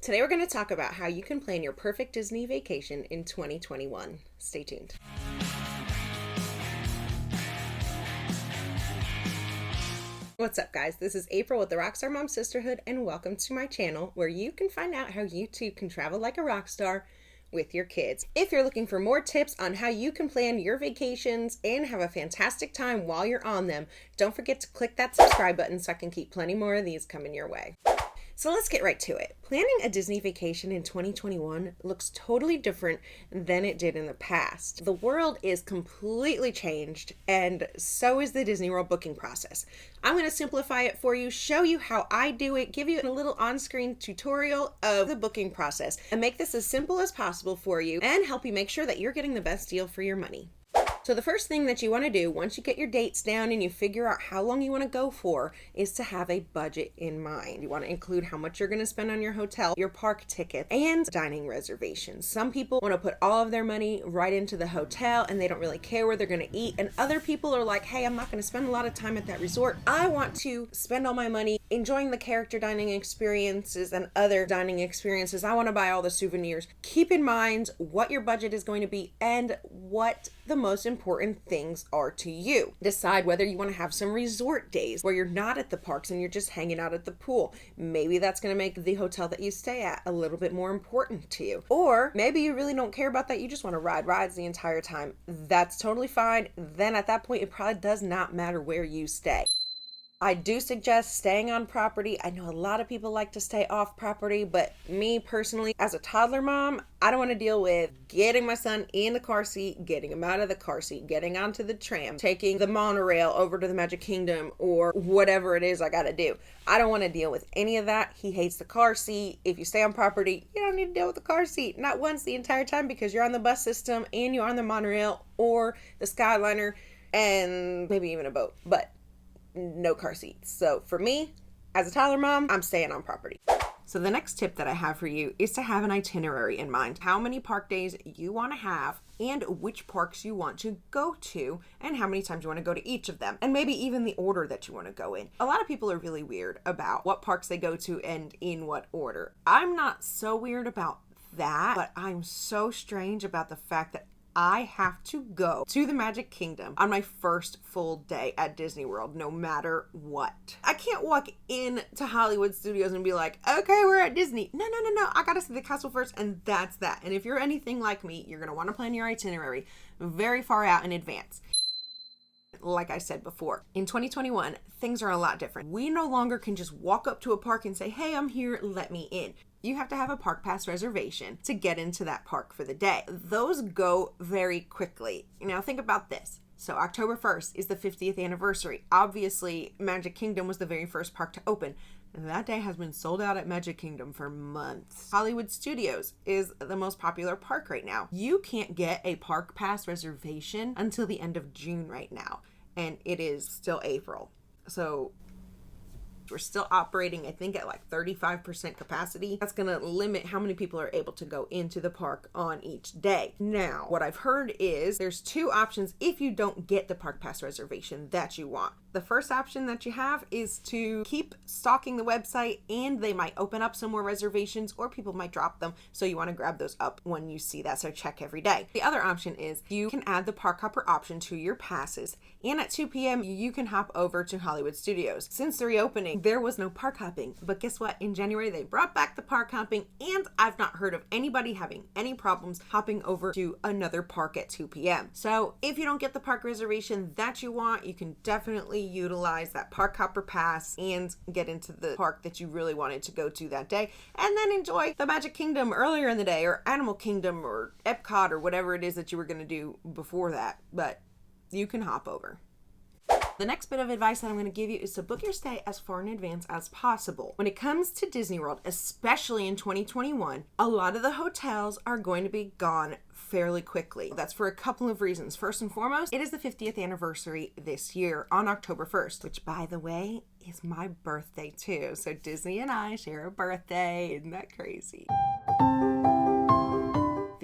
Today we're going to talk about how you can plan your perfect Disney vacation in 2021. Stay tuned. What's up, guys? This is April with the Rockstar Mom Sisterhood, and welcome to my channel where you can find out how you too can travel like a rock star with your kids. If you're looking for more tips on how you can plan your vacations and have a fantastic time while you're on them, don't forget to click that subscribe button so I can keep plenty more of these coming your way. So let's get right to it. Planning a Disney vacation in 2021 looks totally different than it did in the past. The world is completely changed, and so is the Disney World booking process. I'm going to simplify it for you, show you how I do it, give you a little on-screen tutorial of the booking process, and make this as simple as possible for you and help you make sure that you're getting the best deal for your money. So the first thing that you want to do once you get your dates down and you figure out how long you want to go for is to have a budget in mind. You want to include how much you're going to spend on your hotel, your park ticket, and dining reservations. Some people want to put all of their money right into the hotel and they don't really care where they're going to eat. And other people are like, hey, I'm not going to spend a lot of time at that resort. I want to spend all my money enjoying the character dining experiences and other dining experiences. I want to buy all the souvenirs. Keep in mind what your budget is going to be and what the most important things are to you. Decide whether you want to have some resort days where you're not at the parks and you're just hanging out at the pool. Maybe that's going to make the hotel that you stay at a little bit more important to you. Or maybe you really don't care about that. You just want to ride rides the entire time. That's totally fine. Then at that point, it probably does not matter where you stay. I do suggest staying on property. I know a lot of people like to stay off property, but me personally, as a toddler mom, I don't want to deal with getting my son in the car seat, getting him out of the car seat, getting onto the tram, taking the monorail over to the Magic Kingdom, or whatever it is I got to do. I don't want to deal with any of that. He hates the car seat. If you stay on property, you don't need to deal with the car seat. Not once the entire time, because you're on the bus system and you're on the monorail or the Skyliner and maybe even a boat. But no car seats. So for me, as a toddler mom, I'm staying on property. So the next tip that I have for you is to have an itinerary in mind. How many park days you want to have and which parks you want to go to and how many times you want to go to each of them, and maybe even the order that you want to go in. A lot of people are really weird about what parks they go to and in what order. I'm not so weird about that, but I'm so strange about the fact that I have to go to the Magic Kingdom on my first full day at Disney World, no matter what. I can't walk into Hollywood Studios and be like, okay, we're at Disney. No. I gotta see the castle first, and that's that. And if you're anything like me, you're gonna wanna plan your itinerary very far out in advance. Like I said before, in 2021, things are a lot different. We no longer can just walk up to a park and say, hey, I'm here, let me in. You have to have a park pass reservation to get into that park for the day. Those go very quickly. Now think about this. So October 1st is the 50th anniversary. Obviously, Magic Kingdom was the very first park to open. That day has been sold out at Magic Kingdom for months. Hollywood Studios is the most popular park right now. You can't get a park pass reservation until the end of June right now, and it is still April. So we're still operating, I think, at like 35% capacity. That's going to limit how many people are able to go into the park on each day. Now, what I've heard is there's two options if you don't get the park pass reservation that you want. The first option that you have is to keep stalking the website, and they might open up some more reservations or people might drop them. So you want to grab those up when you see that. So check every day. The other option is you can add the park hopper option to your passes, and at 2 p.m. you can hop over to Hollywood Studios. Since the reopening, there was no park hopping, but guess what? In January, they brought back the park hopping, and I've not heard of anybody having any problems hopping over to another park at 2 p.m. So if you don't get the park reservation that you want, you can definitely utilize that park hopper pass and get into the park that you really wanted to go to that day, and then enjoy the Magic Kingdom earlier in the day, or Animal Kingdom, or Epcot, or whatever it is that you were going to do before that, but you can hop over. The next bit of advice that I'm going to give you is to book your stay as far in advance as possible. When it comes to Disney World, especially in 2021, a lot of the hotels are going to be gone fairly quickly. That's for a couple of reasons. First and foremost, it is the 50th anniversary this year on October 1st, which, by the way, is my birthday too. So Disney and I share a birthday. Isn't that crazy?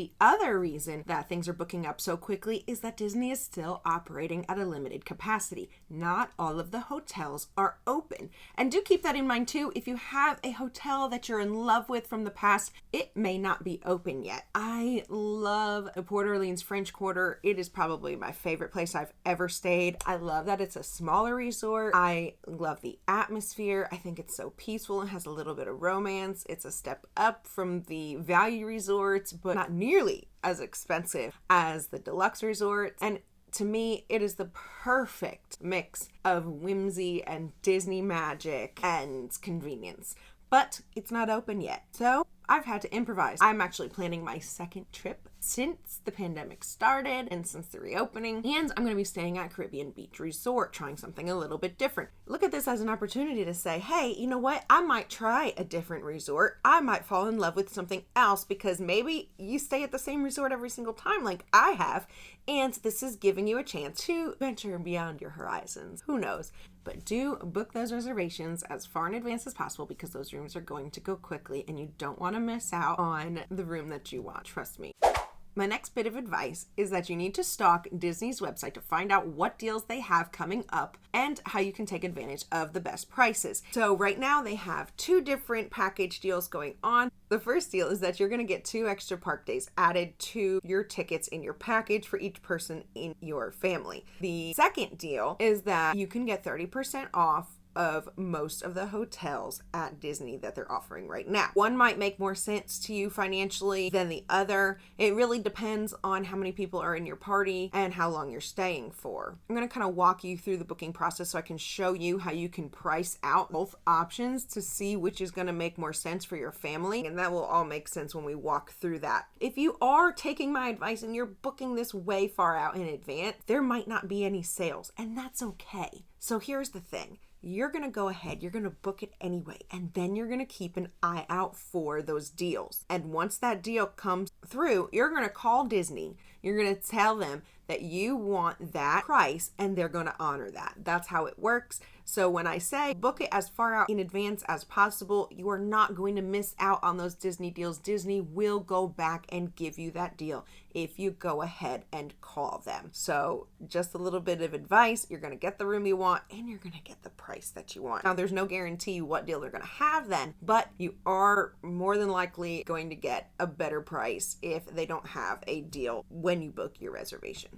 The other reason that things are booking up so quickly is that Disney is still operating at a limited capacity. Not all of the hotels are open. And do keep that in mind too. If you have a hotel that you're in love with from the past, it may not be open yet. I love the Port Orleans French Quarter. It is probably my favorite place I've ever stayed. I love that it's a smaller resort. I love the atmosphere. I think it's so peaceful and has a little bit of romance. It's a step up from the value resorts, but not nearly as expensive as the deluxe resorts. And to me, it is the perfect mix of whimsy and Disney magic and convenience. But it's not open yet, so I've had to improvise. I'm actually planning my second trip since the pandemic started and since the reopening, and I'm going to be staying at Caribbean Beach Resort, trying something a little bit different. Look at this as an opportunity to say, hey, you know what? I might try a different resort. I might fall in love with something else, because maybe you stay at the same resort every single time like I have, and this is giving you a chance to venture beyond your horizons. Who knows? But do book those reservations as far in advance as possible, because those rooms are going to go quickly and you don't want to miss out on the room that you want. Trust me. My next bit of advice is that you need to stalk Disney's website to find out what deals they have coming up and how you can take advantage of the best prices. So right now they have 2 different package deals going on. The first deal is that you're going to get 2 extra park days added to your tickets in your package for each person in your family. The second deal is that you can get 30% off of most of the hotels at Disney that they're offering right now. One might make more sense to you financially than the other. It really depends on how many people are in your party and how long you're staying for. I'm going to kind of walk you through the booking process so I can show you how you can price out both options to see which is going to make more sense for your family, and that will all make sense when we walk through that. If you are taking my advice and you're booking this way far out in advance, there might not be any sales, and that's okay. So here's the thing. You're going to go ahead, you're going to book it anyway, and then you're going to keep an eye out for those deals. And once that deal comes through, you're going to call Disney. You're going to tell them that you want that price, and they're going to honor that. That's how it works. So when I say book it as far out in advance as possible, you are not going to miss out on those Disney deals. Disney will go back and give you that deal if you go ahead and call them. So just a little bit of advice. You're going to get the room you want, and you're going to get the price that you want. Now, there's no guarantee what deal they're going to have then, but you are more than likely going to get a better price if they don't have a deal when you book your reservation.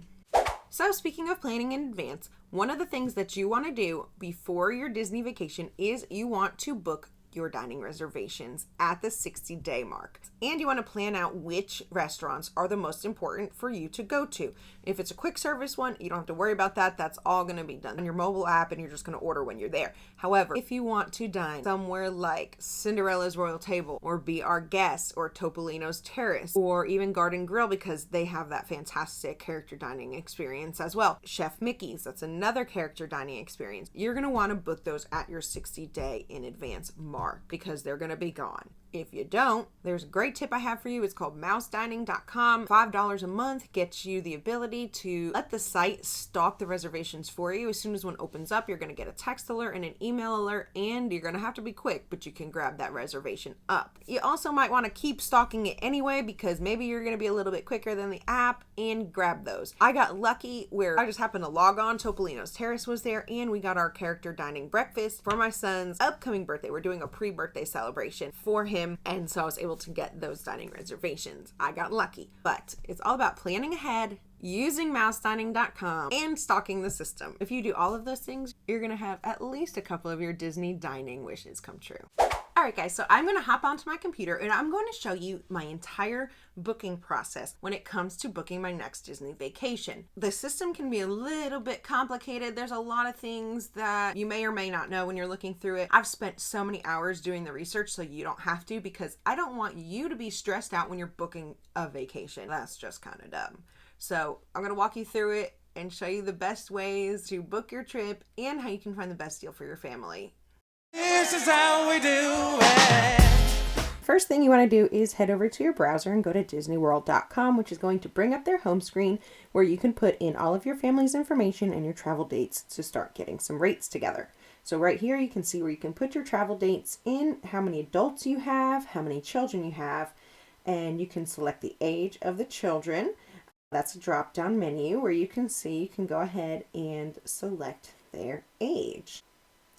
So speaking of planning in advance, one of the things that you want to do before your Disney vacation is you want to book your dining reservations at the 60-day mark. And you want to plan out which restaurants are the most important for you to go to. If it's a quick service one, you don't have to worry about that. That's all going to be done on your mobile app, and you're just going to order when you're there. However, if you want to dine somewhere like Cinderella's Royal Table or Be Our Guest or Topolino's Terrace or even Garden Grill, because they have that fantastic character dining experience as well. Chef Mickey's, that's another character dining experience. You're going to want to book those at your 60-day in advance mark, because they're going to be gone. If you don't, there's a great tip I have for you. It's called mousedining.com. $5 a month gets you the ability to let the site stalk the reservations for you. As soon as one opens up, you're going to get a text alert and an email alert, and you're going to have to be quick, but you can grab that reservation up. You also might want to keep stalking it anyway, because maybe you're going to be a little bit quicker than the app, and grab those. I got lucky where I just happened to log on. Topolino's Terrace was there, and we got our character dining breakfast for my son's upcoming birthday. We're doing a pre-birthday celebration for him, and so I was able to get those dining reservations. I got lucky, but it's all about planning ahead, using mousedining.com, and stalking the system. If you do all of those things, you're going to have at least a couple of your Disney dining wishes come true. All right, guys, so I'm going to hop onto my computer and I'm going to show you my entire booking process when it comes to booking my next Disney vacation. The system can be a little bit complicated. There's a lot of things that you may or may not know when you're looking through it. I've spent so many hours doing the research, so you don't have to, because I don't want you to be stressed out when you're booking a vacation. That's just kind of dumb. So I'm going to walk you through it and show you the best ways to book your trip and how you can find the best deal for your family. This is how we do it. First thing you want to do is head over to your browser and go to disneyworld.com, which is going to bring up their home screen where you can put in all of your family's information and your travel dates to start getting some rates together. So right here you can see where you can put your travel dates in, how many adults you have, how many children you have, and you can select the age of the children. That's a drop down menu where you can go ahead and select their age.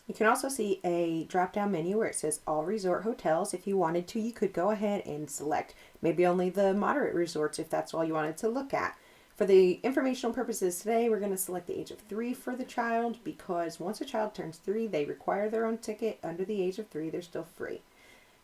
You can also see a drop down menu where it says all resort hotels. If you wanted to, you could go ahead and select maybe only the moderate resorts if that's all you wanted to look at. For the informational purposes today, we're going to select the age of 3 for the child, because once a child turns 3, they require their own ticket. Under the age of 3, they're still free.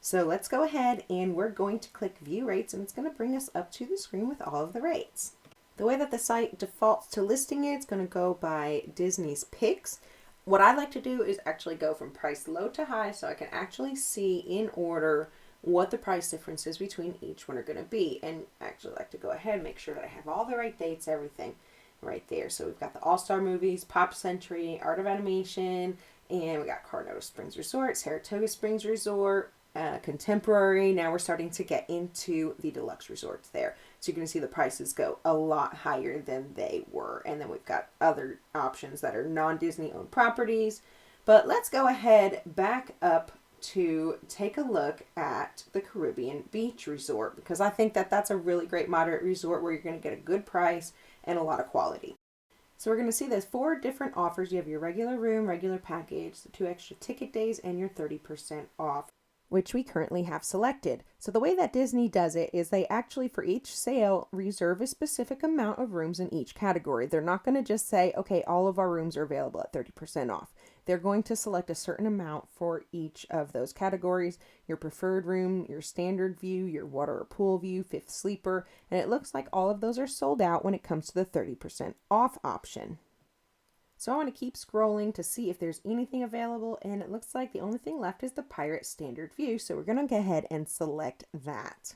So let's go ahead and we're going to click view rates, and it's going to bring us up to the screen with all of the rates. The way that the site defaults to listing it, it's going to go by Disney's picks. What I like to do is actually go from price low to high so I can actually see in order what the price differences between each one are going to be. And I actually like to go ahead and make sure that I have all the right dates, everything right there. So we've got the All-Star Movies, Pop Century, Art of Animation, and we got Coronado Springs Resort, Saratoga Springs Resort, Contemporary. Now we're starting to get into the deluxe resorts there. So you're going to see the prices go a lot higher than they were. And then we've got other options that are non-Disney owned properties. But let's go ahead back up to take a look at the Caribbean Beach Resort, because I think that that's a really great moderate resort where you're going to get a good price and a lot of quality. So we're going to see there's 4 different offers. You have your regular room, regular package, the 2 extra ticket days, and your 30% off, which we currently have selected. So the way that Disney does it is they actually, for each sale, reserve a specific amount of rooms in each category. They're not going to just say, okay, all of our rooms are available at 30% off. They're going to select a certain amount for each of those categories: your preferred room, your standard view, your water or pool view, 5th sleeper, and it looks like all of those are sold out when it comes to the 30% off option. So I want to keep scrolling to see if there's anything available, and it looks like the only thing left is the Pirate Standard View, so we're going to go ahead and select that.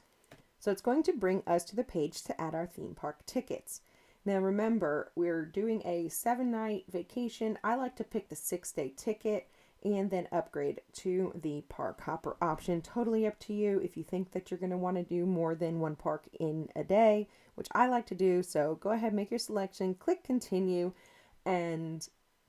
So it's going to bring us to the page to add our theme park tickets. Now remember, we're doing a 7-night vacation. I like to pick the 6-day ticket and then upgrade to the park hopper option. Totally up to you if you think that you're going to want to do more than one park in a day, which I like to do. So go ahead, make your selection, click continue, and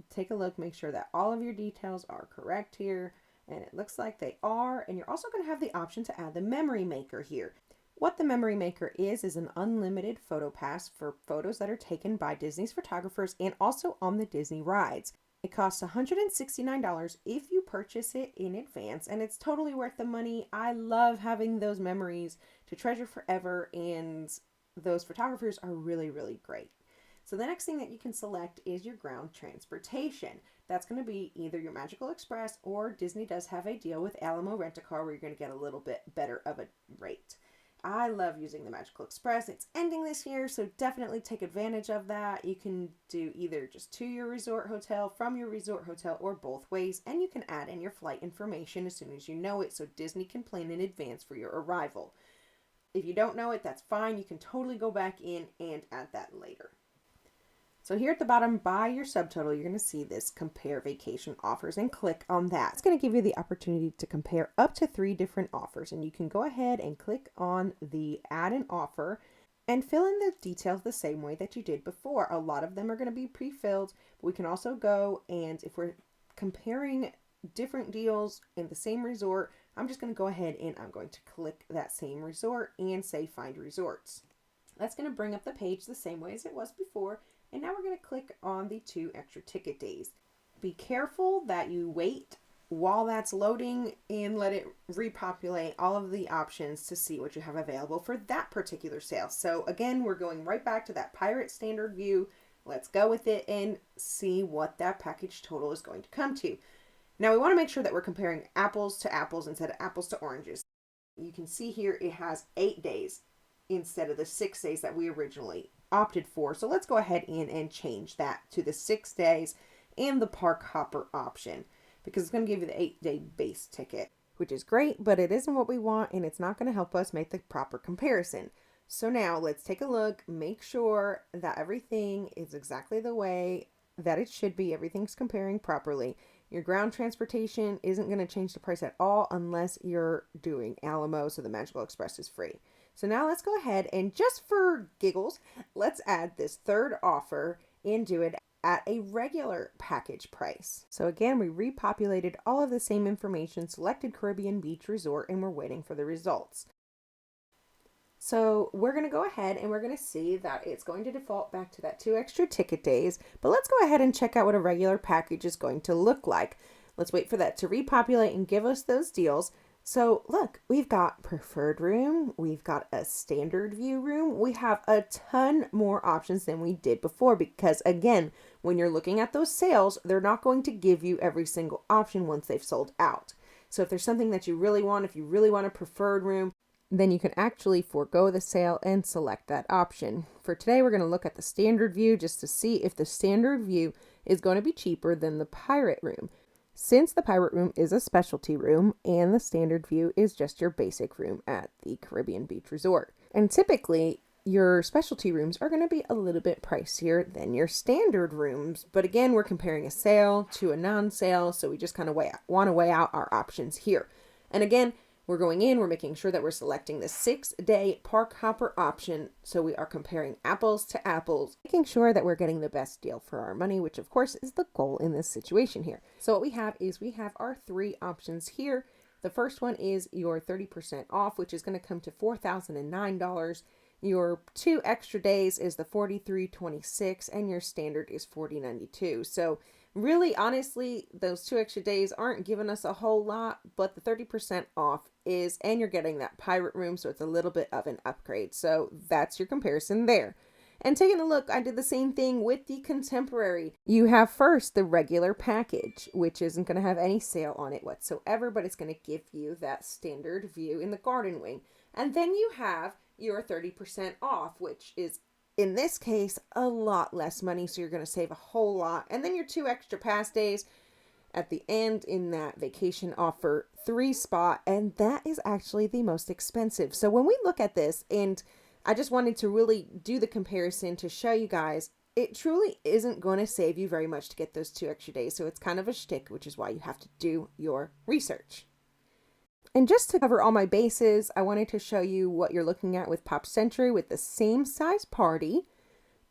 take a look, make sure that all of your details are correct here, and it looks like they are. And you're also going to have the option to add the memory maker here. What the memory maker is an unlimited photo pass for photos that are taken by Disney's photographers and also on the Disney rides. It costs $169 if you purchase it in advance, and it's totally worth the money. I love having those memories to treasure forever, and those photographers are really, really great. So the next thing that you can select is your ground transportation. That's going to be either your Magical Express, or Disney does have a deal with Alamo Rent-A-Car where you're going to get a little bit better of a rate. I love using the Magical Express. It's ending this year, so definitely take advantage of that. You can do either just to your resort hotel, from your resort hotel, or both ways, and you can add in your flight information as soon as you know it so Disney can plan in advance for your arrival. If you don't know it, that's fine. You can totally go back in and add that later. So here at the bottom, by your subtotal, you're going to see this compare vacation offers, and click on that. It's going to give you the opportunity to compare up to 3 different offers, and you can go ahead and click on the add an offer and fill in the details the same way that you did before. A lot of them are going to be pre-filled, but we can also go, and if we're comparing different deals in the same resort, I'm just going to go ahead and I'm going to click that same resort and say find resorts. That's going to bring up the page the same way as it was before. And now we're going to click on the 2 extra ticket days. Be careful that you wait while that's loading and let it repopulate all of the options to see what you have available for that particular sale. So again, we're going right back to that Pirate Standard View. Let's go with it and see what that package total is going to come to. Now we want to make sure that we're comparing apples to apples instead of apples to oranges. You can see here it has 8 days instead of the 6 days that we originally opted for. So let's go ahead and change that to the 6 days and the park hopper option, because it's going to give you the 8-day base ticket, which is great, but it isn't what we want, and it's not going to help us make the proper comparison. So now let's take a look, make sure that everything is exactly the way that it should be. Everything's comparing properly. Your ground transportation isn't going to change the price at all unless you're doing Alamo, so the Magical Express is free. So now let's go ahead and, just for giggles, let's add this 3rd offer and do it at a regular package price. So again, we repopulated all of the same information, selected Caribbean Beach Resort, and we're waiting for the results. So we're going to go ahead and we're going to see that it's going to default back to that 2 extra ticket days. But let's go ahead and check out what a regular package is going to look like. Let's wait for that to repopulate and give us those deals. So look, we've got preferred room, we've got a standard view room, we have a ton more options than we did before because again, when you're looking at those sales, they're not going to give you every single option once they've sold out. So if there's something that you really want, if you really want a preferred room, then you can actually forego the sale and select that option. For today, we're going to look at the standard view just to see if the standard view is going to be cheaper than the pirate room. Since the pirate room is a specialty room and the standard view is just your basic room at the Caribbean Beach Resort. And typically, your specialty rooms are going to be a little bit pricier than your standard rooms. But again, we're comparing a sale to a non-sale, so we just kind of want to weigh out our options here. And again, we're going in, we're making sure that we're selecting the 6-day park hopper option. So we are comparing apples to apples, making sure that we're getting the best deal for our money, which of course is the goal in this situation here. So what we have is we have our 3 options here. The first one is your 30% off, which is going to come to $4,009. Your 2 extra days is the $43.26 and your standard is $40.92. So really, honestly, those 2 extra days aren't giving us a whole lot, but the 30% off is, and you're getting that pirate room, so it's a little bit of an upgrade. So that's your comparison there. And taking a look, I did the same thing with the contemporary. You have first the regular package, which isn't going to have any sale on it whatsoever, but it's going to give you that standard view in the garden wing. And then you have your 30% off, which is in this case a lot less money, so you're going to save a whole lot. And then your 2 extra pass days at the end in that vacation offer 3 spot, and that is actually the most expensive. So when we look at this, and I just wanted to really do the comparison to show you guys, it truly isn't going to save you very much to get those 2 extra days. So it's kind of a shtick, which is why you have to do your research. And just to cover all my bases, I wanted to show you what you're looking at with Pop Century with the same size party.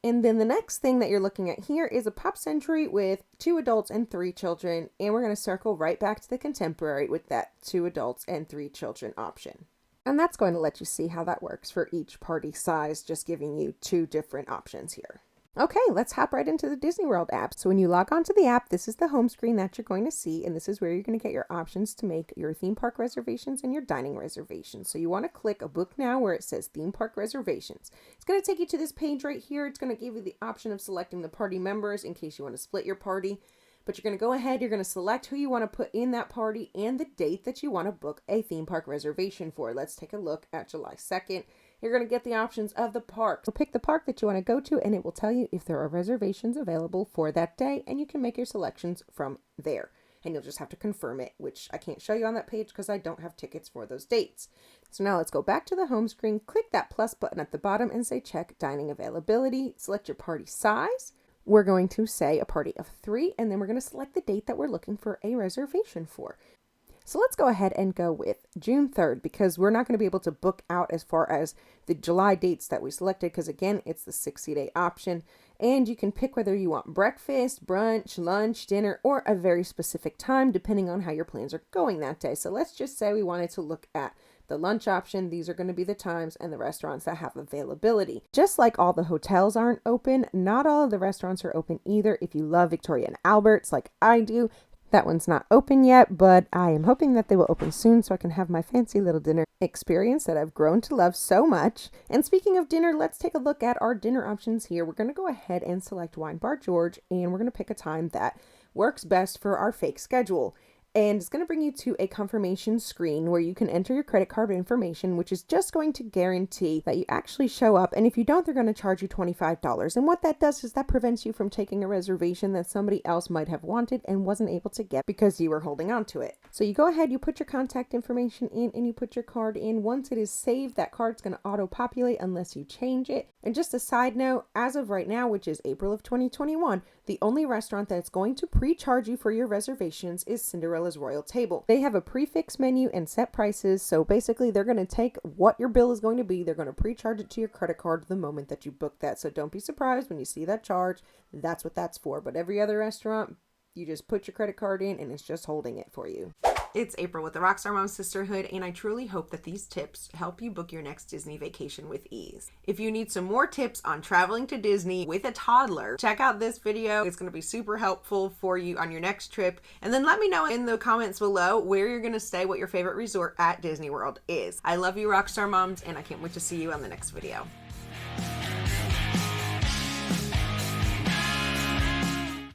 And then the next thing that you're looking at here is a Pop Century with 2 adults and 3 children. And we're going to circle right back to the contemporary with that 2 adults and 3 children option. And that's going to let you see how that works for each party size, just giving you 2 different options here. Okay, let's hop right into the Disney World app. So when you log onto the app, this is the home screen that you're going to see, and this is where you're going to get your options to make your theme park reservations and your dining reservations. So you want to click a book now where it says theme park reservations. It's going to take you to this page right here. It's going to give you the option of selecting the party members in case you want to split your party. But you're going to go ahead, you're going to select who you want to put in that party and the date that you want to book a theme park reservation for. Let's take a look at July 2nd. You're going to get the options of the park. So pick the park that you want to go to and it will tell you if there are reservations available for that day, and you can make your selections from there. And you'll just have to confirm it, which I can't show you on that page because I don't have tickets for those dates. So now let's go back to the home screen, click that plus button at the bottom and say check dining availability. Select your party size. We're going to say a party of 3, and then we're going to select the date that we're looking for a reservation for. So let's go ahead and go with June 3rd because we're not going to be able to book out as far as the July dates that we selected because again, it's the 60-day option, and you can pick whether you want breakfast, brunch, lunch, dinner, or a very specific time depending on how your plans are going that day. So let's just say we wanted to look at the lunch option. These are going to be the times and the restaurants that have availability. Just like all the hotels aren't open, not all of the restaurants are open either. If you love Victoria and Albert's like I do, that one's not open yet, but I am hoping that they will open soon so I can have my fancy little dinner experience that I've grown to love so much. And speaking of dinner, let's take a look at our dinner options here. We're going to go ahead and select Wine Bar George, and we're going to pick a time that works best for our fake schedule. And it's going to bring you to a confirmation screen where you can enter your credit card information, which is just going to guarantee that you actually show up. And if you don't, they're going to charge you $25. And what that does is that prevents you from taking a reservation that somebody else might have wanted and wasn't able to get because you were holding on to it. So you go ahead, you put your contact information in, and you put your card in. Once it is saved, that card's going to auto-populate unless you change it. And just a side note, as of right now, which is April of 2021, the only restaurant that's going to pre-charge you for your reservations is Cinderella's Royal Table. They have a prefix menu and set prices, so basically they're going to take what your bill is going to be, they're going to pre-charge it to your credit card the moment that you book that. So don't be surprised when you see that charge. That's what that's for. But every other restaurant, you just put your credit card in and it's just holding it for you. It's April with the Rockstar Mom Sisterhood, and I truly hope that these tips help you book your next Disney vacation with ease. If you need some more tips on traveling to Disney with a toddler, check out this video. It's going to be super helpful for you on your next trip. And then let me know in the comments below where you're going to stay, what your favorite resort at Disney World is. I love you, Rockstar Moms, and I can't wait to see you on the next video.